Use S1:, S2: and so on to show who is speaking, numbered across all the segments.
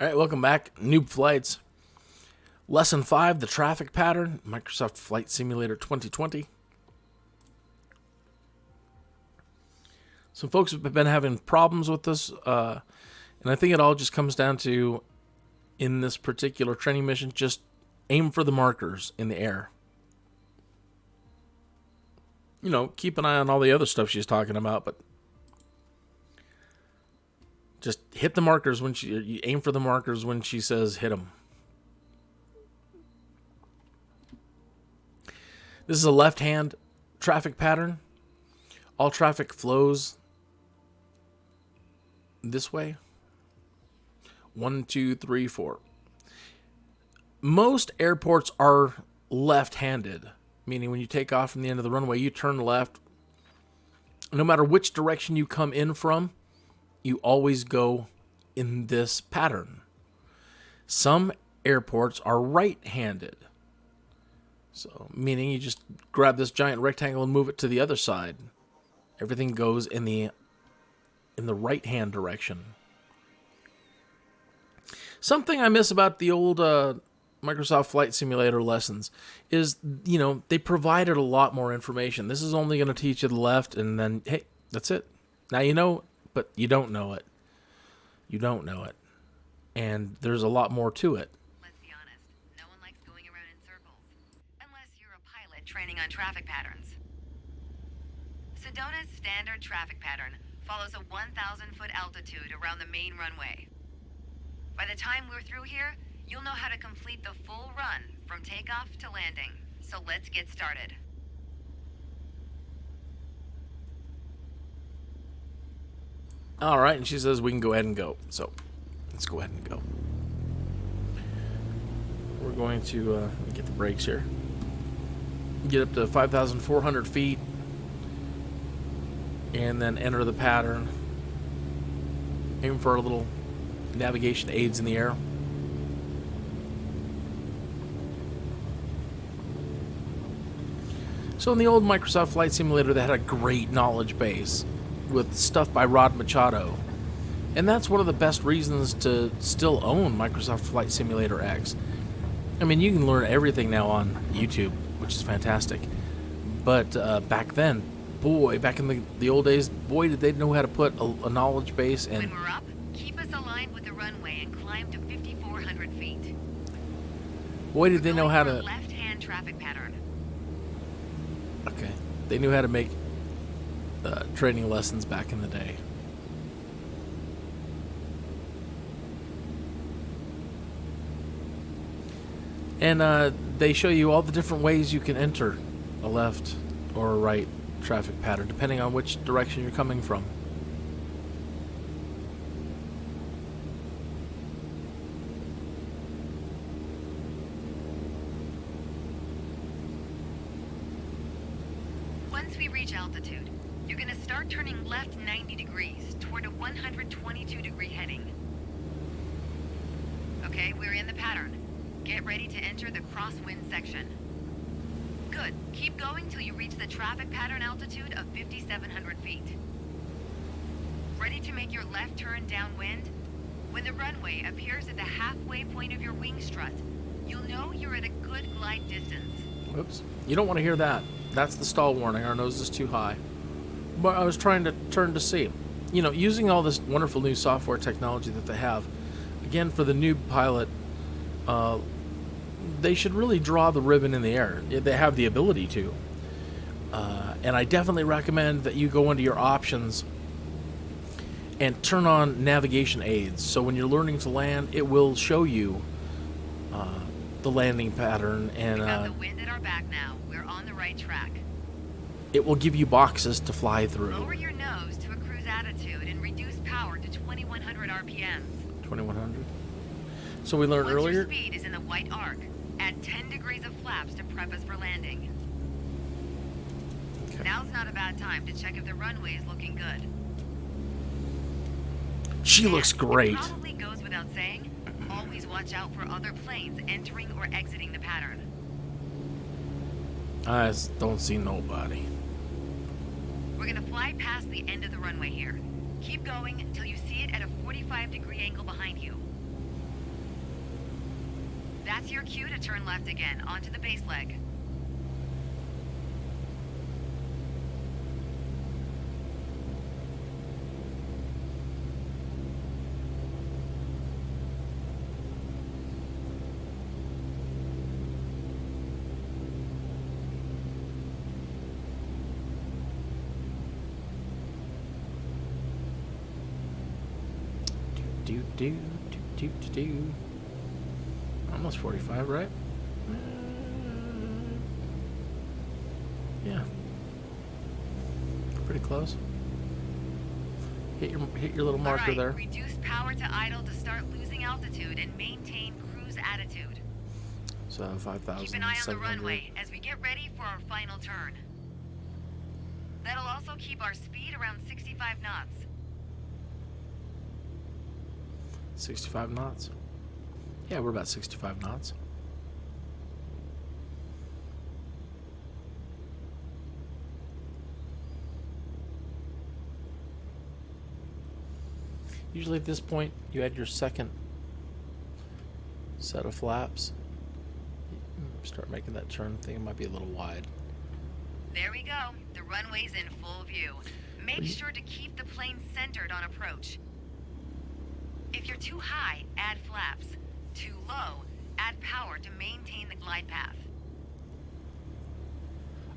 S1: All right, welcome back. Noob Flights. Lesson 5, the traffic pattern, Microsoft Flight Simulator 2020. Some folks have been having problems with this, and I think it all just comes down to, in this particular training mission, just aim for the markers in the air. You know, keep an eye on all the other stuff she's talking about, but just hit the markers when you aim for the markers when she says hit them. This is a left-hand traffic pattern. All traffic flows this way. 1, 2, 3, 4. Most airports are left-handed, meaning when you take off from the end of the runway, you turn left. No matter which direction you come in from, you always go in this pattern. Some airports are right-handed. So, meaning you just grab this giant rectangle and move it to the other side. Everything goes in the right-hand direction. Something I miss about the old Microsoft Flight Simulator lessons is, you know, they provided a lot more information. This is only going to teach you the left, and then, hey, that's it. Now you know, but you don't know it. You don't know it. And there's a lot more to it.
S2: Let's be honest, no one likes going around in circles. Unless you're a pilot training on traffic patterns. Sedona's standard traffic pattern follows a 1,000-foot altitude around the main runway. By the time we're through here, you'll know how to complete the full run from takeoff to landing. So let's get started.
S1: All right, and she says we can go ahead and go. So let's go ahead and go. We're going to get the brakes here. Get up to 5,400 feet. And then enter the pattern. Aim for a little navigation aids in the air. So in the old Microsoft Flight Simulator, they had a great knowledge base with stuff by Rod Machado. And that's one of the best reasons to still own Microsoft Flight Simulator X. I mean, you can learn everything now on YouTube, which is fantastic. But back then, boy, back in the old days, boy, did they know how to put a knowledge base. And
S2: when we're up, keep us aligned with the runway and climb to 5,400 feet.
S1: Boy, did they know how to...
S2: Left-hand traffic pattern.
S1: Okay. They knew how to make training lessons back in the day. And they show you all the different ways you can enter a left or a right traffic pattern, depending on which direction you're coming from.
S2: Once we reach altitude, you're going to start turning left 90 degrees toward a 122-degree heading. Okay, we're in the pattern. Get ready to enter the CROSSWIND section. Good. Keep going till you reach the traffic pattern altitude of 5,700 feet. Ready to make your left turn downwind? When the runway appears at the halfway point of your wing strut, you'll know you're at a good glide distance.
S1: Whoops. You don't want to hear that. That's the stall warning. Our nose is too high. But I was trying to turn to see. You know, using all this wonderful new software technology that they have, again, for the new pilot, they should really draw the ribbon in the air. They have the ability to. And I definitely recommend that you go into your options and turn on navigation aids. So when you're learning to land, it will show you the landing pattern. And
S2: we got the wind at our back now. We're on the right track.
S1: It will give you boxes to fly through.
S2: Lower your nose to a cruise attitude and reduce power to 2,100 RPMs.
S1: 2,100. So we learned
S2: Once
S1: earlier.
S2: Your speed is in the white arc. Add 10 degrees of flaps to prep us for landing.
S1: Okay.
S2: Now's not a bad time to check if the runway is looking good.
S1: She looks great.
S2: It probably goes without saying, always watch out for other planes entering or exiting the pattern.
S1: I don't see nobody.
S2: We're gonna fly past the end of the runway here. Keep going until you see it at a 45-degree angle behind you. That's your cue to turn left again, onto the base leg.
S1: Do. Almost 45, right? Yeah. Pretty close. Hit your little marker
S2: All right,
S1: there.
S2: Reduce power to idle to start losing altitude and maintain cruise attitude.
S1: So 5,700.
S2: Keep an eye on the runway as we get ready for our final turn. That'll also keep our speed around 65 knots.
S1: 65 knots. Yeah, we're about 65 knots. Usually at this point, you add your second set of flaps. Start making that turn thing. It might be a little wide.
S2: There we go. The runway's in full view. Make sure to keep the plane centered on approach. If you're too high, add flaps. Too low, add power to maintain the glide path.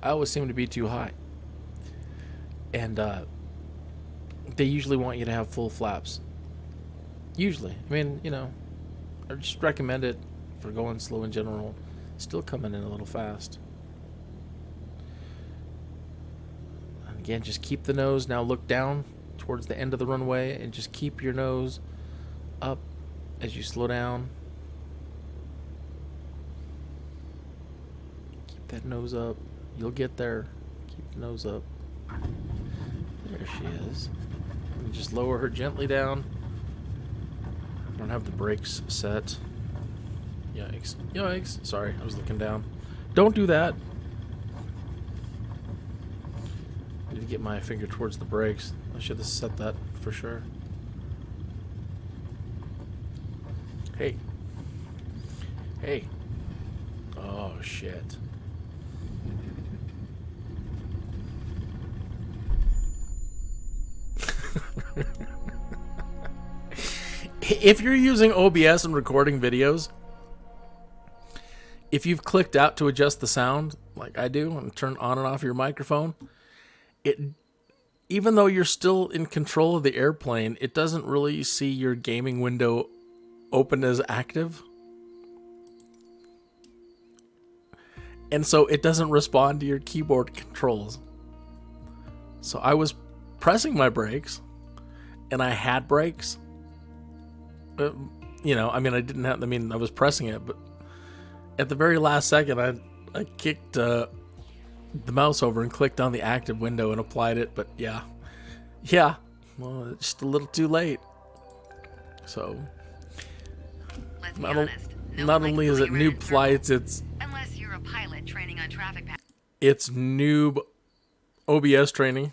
S1: I always seem to be too high. And they usually want you to have full flaps. Usually. I mean, you know, I just recommend it for going slow in general. Still coming in a little fast. And again, just keep the nose. Now look down towards the end of the runway and just keep your nose up as you slow down. Keep that nose up. You'll get there. Keep the nose up. There she is. And just lower her gently down. I don't have the brakes set. Yikes. Yikes. Sorry, I was looking down. Don't do that. I need to get my finger towards the brakes. I should have set that for sure. Hey. Hey. Oh, shit. If you're using OBS and recording videos, if you've clicked out to adjust the sound, like I do, and turn on and off your microphone, even though you're still in control of the airplane, it doesn't really see your gaming window open as active. And so it doesn't respond to your keyboard controls. So I was pressing my brakes, and I had brakes. You know, I mean, I was pressing it, but at the very last second, I kicked the mouse over and clicked on the active window and applied it. But yeah, well, it's just a little too late. So
S2: Let's be honest.
S1: not only is it noob flights, it's
S2: unless you're a pilot training on traffic patterns.
S1: It's noob OBS training.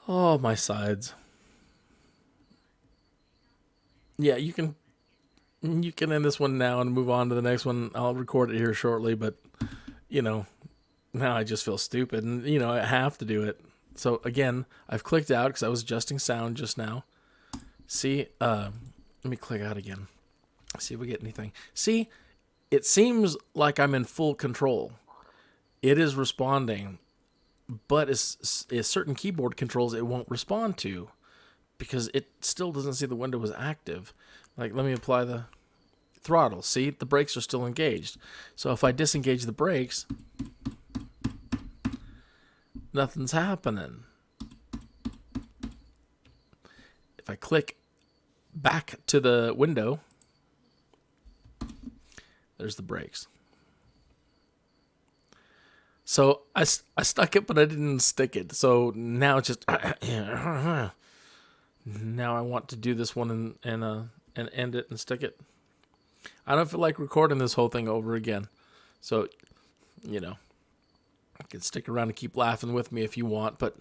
S1: Oh, my sides. Yeah, you can end this one now and move on to the next one. I'll record it here shortly, but you know, now I just feel stupid, and you know, I have to do it. So again, I've clicked out because I was adjusting sound just now. See, let me click out again. See if we get anything. See, it seems like I'm in full control. It is responding, but it's certain keyboard controls it won't respond to because it still doesn't see the window was active. Like, let me apply the throttle. See, the brakes are still engaged. So if I disengage the brakes, nothing's happening. If I click back to the window, there's the brakes. So I stuck it, but I didn't stick it. So now it's just now I want to do this one and end it and stick it. I don't feel like recording this whole thing over again. So, you know, you can stick around and keep laughing with me if you want, but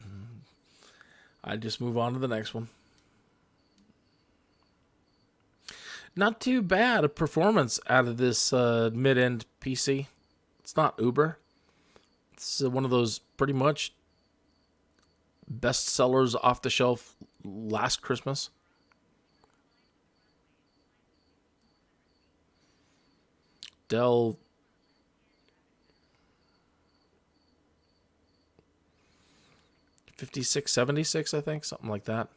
S1: I just move on to the next one. Not too bad a performance out of this mid-end PC. It's not Uber. It's one of those pretty much best sellers off the shelf last Christmas. Dell 5676, I think, something like that.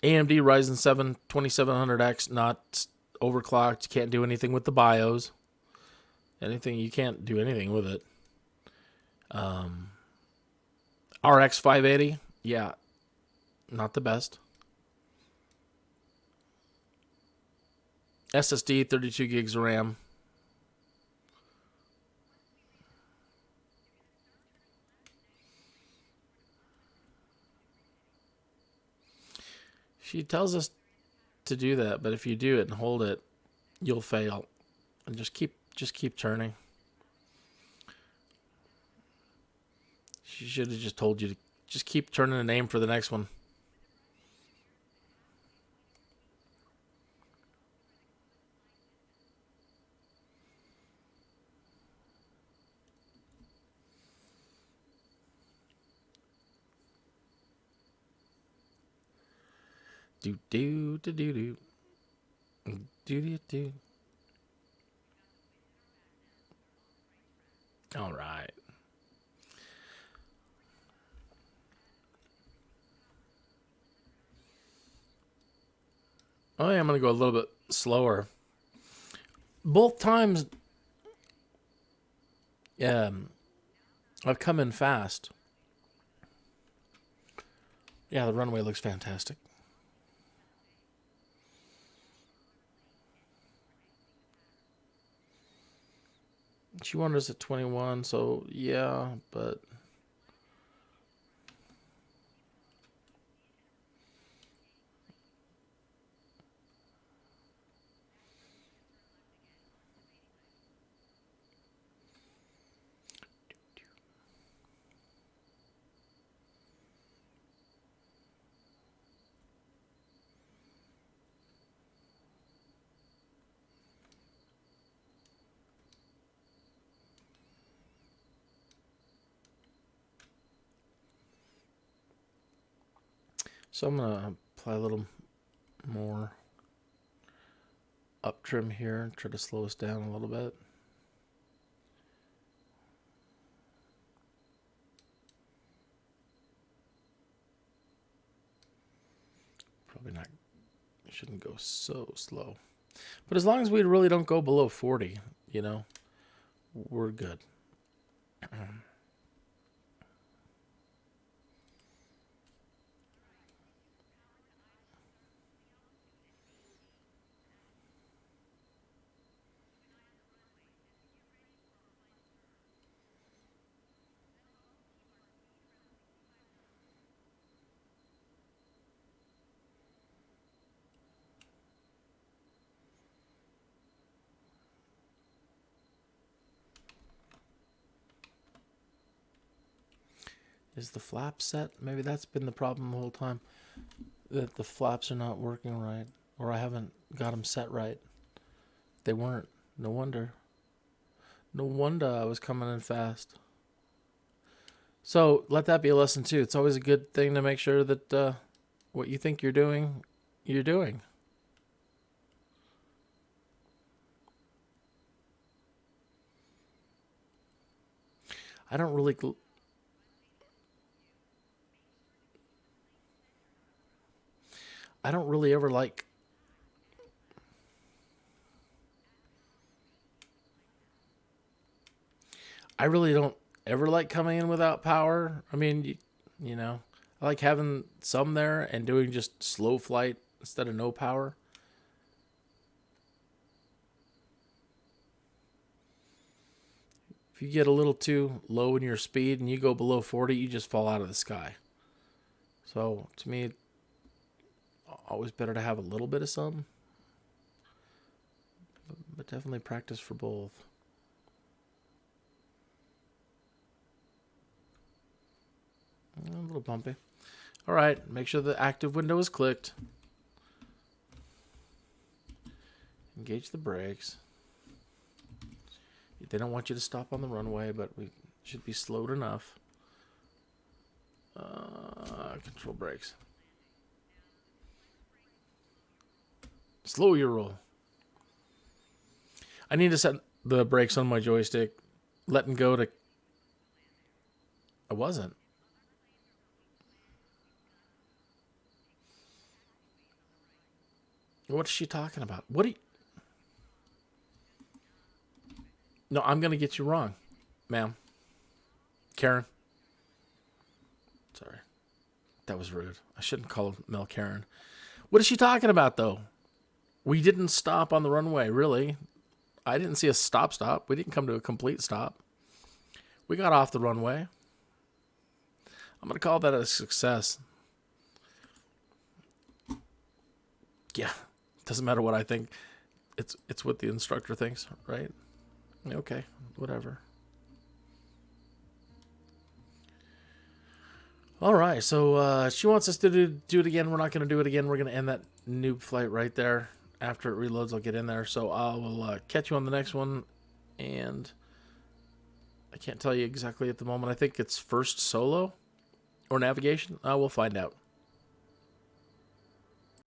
S1: AMD Ryzen 7 2700X, not overclocked. You can't do anything with the BIOS. You can't do anything with it. RX 580, yeah, not the best. SSD 32 gigs of RAM. She tells us to do that, but if you do it and hold it, you'll fail. And just keep turning. She should have just told you to just keep turning and aim for the next one. Do do do do do do do do. All right. Oh yeah, I'm gonna go a little bit slower. Both times, I've come in fast. Yeah, the runway looks fantastic. She wanted us at 21, so yeah, but so I'm gonna apply a little more up trim here and try to slow us down a little bit. Probably not, shouldn't go so slow. But as long as we really don't go below 40, you know, we're good. Is the flap set? Maybe that's been the problem the whole time. That the flaps are not working right. Or I haven't got them set right. They weren't. No wonder. No wonder I was coming in fast. So let that be a lesson too. It's always a good thing to make sure that what you think you're doing, you're doing. I don't really... ever like... I really don't ever like coming in without power. I mean, you know, I like having some there and doing just slow flight instead of no power. If you get a little too low in your speed and you go below 40, you just fall out of the sky. So to me, always better to have a little bit of some, but definitely practice for both. A little bumpy. All right, make sure the active window is clicked. Engage the brakes. They don't want you to stop on the runway, but we should be slowed enough. Control brakes. Slow your roll. I need to set the brakes on my joystick. Letting go to... I wasn't. What is she talking about? What are you... No, I'm going to get you wrong, ma'am. Karen. Sorry. That was rude. I shouldn't call Mel Karen. What is she talking about, though? We didn't stop on the runway, really. I didn't see a stop. We didn't come to a complete stop. We got off the runway. I'm going to call that a success. Yeah. Doesn't matter what I think. It's what the instructor thinks, right? Okay, whatever. All right, so she wants us to do it again. We're not going to do it again. We're going to end that noob flight right there. After it reloads, I'll get in there. So I will catch you on the next one. And I can't tell you exactly at the moment. I think it's first solo or navigation. We'll find out.